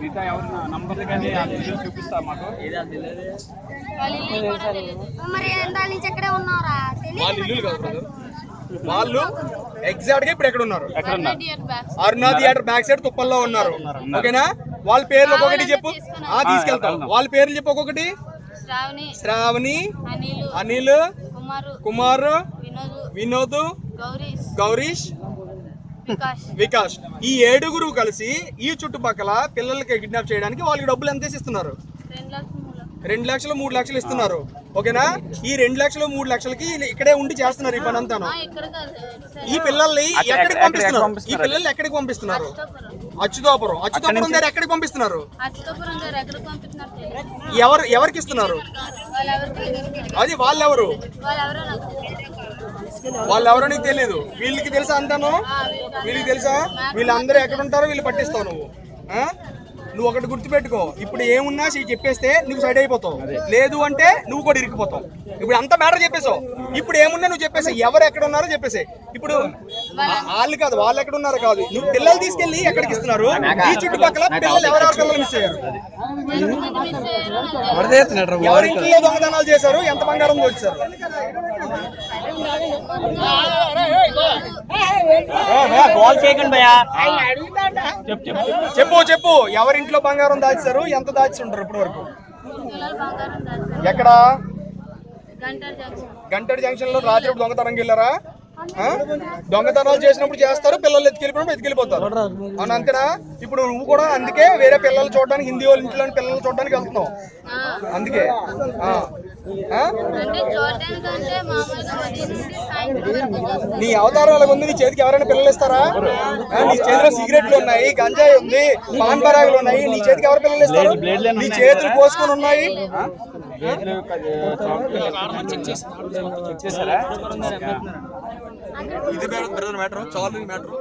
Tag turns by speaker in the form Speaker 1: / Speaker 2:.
Speaker 1: మిగతా ఎవరు నంబర్లు కానీ ఆ డీటెయిల్స్ చూపిస్తా మాకు.
Speaker 2: వాళ్ళ ఇల్లు కాదు బ్రదర్, వాళ్ళు ఎగ్జాక్ట్ గా ఇప్పుడు ఎక్కడ ఉన్నారు? అరుణా థియేటర్ బ్యాక్ సైడ్ తుప్పల్లో ఉన్నారు. ఓకేనా? వాళ్ళ పేర్లు ఒక్కొక్కటి చెప్పు. తీసుకెళ్తాం. వాళ్ళ పేర్లు చెప్పు ఒక్కొక్కటి. శ్రావణి, అనిల్, కుమార్, వినోద్, గౌరీష్, వికాస్. ఈ 7 కలిసి ఈ చుట్టుపక్కల పిల్లలకి కిడ్నాప్ చేయడానికి వాళ్ళకి డబ్బులు ఎంత ఇస్తున్నారు? 2 లక్షలు 3 లక్షలు ఇస్తున్నారు. ఓకేనా? ఈ 2 లక్షలు 3 లక్షలకి ఇక్కడే ఉండి చేస్తున్నారు ఈ పని అంతాను. ఈ పిల్లల్ని ఎక్కడికి పంపిస్తున్నారు? ఈ పిల్లల్ని ఎక్కడికి పంపిస్తున్నారు? అచ్యుతాపురం దగ్గర ఎక్కడికి పంపిస్తున్నారు? ఎవరికి ఇస్తున్నారు? అది వాళ్ళెవరు నీకు తెలియదు. వీళ్ళకి తెలుసా అంతాను? వీళ్ళకి తెలుసా? వీళ్ళందరూ ఎక్కడ ఉంటారో వీళ్ళు పట్టిస్తావు నువ్వు. నువ్వు ఒకటి గుర్తుపెట్టుకో, ఇప్పుడు ఏమున్నా చెప్పేస్తే నువ్వు సైడ్ అయిపోతావు, లేదు అంటే నువ్వు కూడా ఇరికిపోతావు. ఇప్పుడు అంత మ్యాటర్ చెప్పేసావు. ఇప్పుడు ఏమున్నా నువ్వు చెప్పేసి ఎవరు ఎక్కడ ఉన్నారో చెప్పేసి. ఇప్పుడు వాళ్ళు కాదు, వాళ్ళు ఎక్కడ ఉన్నారో కాదు, నువ్వు పిల్లలు తీసుకెళ్ళి ఎక్కడికి ఇస్తున్నారు? ఈ చుట్టుపక్కల పిల్లలు ఎవరెవరి పిల్లలు మిస్ అయ్యారు? ఎవరి ఇంట్లో దొంగతనాలు చేశారు? ఎంత బంగారం దోచారు? చెప్పు. ఎవరింట్లో బంగారం దాచారు? ఎంత దాచి ఉంటారు ఇప్పటి వరకు? ఎక్కడ? గంటడి జంక్షన్ లో రాత్రి దొంగతనంకి వెళ్ళారా? దొంగతనాలు చేసినప్పుడు చేస్తారు, పిల్లలు ఎత్తుకెళ్ళిపోతారు. అవును, అంతేనా? ఇప్పుడు నువ్వు కూడా అందుకే వేరే పిల్లలు చూడడానికి, హిందీ వాళ్ళ ఇంట్లో పిల్లలు చూడడానికి వెళ్తున్నావు. అందుకే నీ అవతారం అలాగ ఉంది. నీ చేతికి ఎవరైనా పిల్లలు ఇస్తారా? నీ చేతిలో సిగరెట్లు ఉన్నాయి, గంజాయి ఉంది, పాన్ పరాగులు ఉన్నాయి. నీ చేతికి ఎవరు పిల్లలు ఇస్తారు? నీ చేతులు కోసుకొని ఉన్నాయి. ఇది మ్యాటర్, చాలు మ్యాటర్.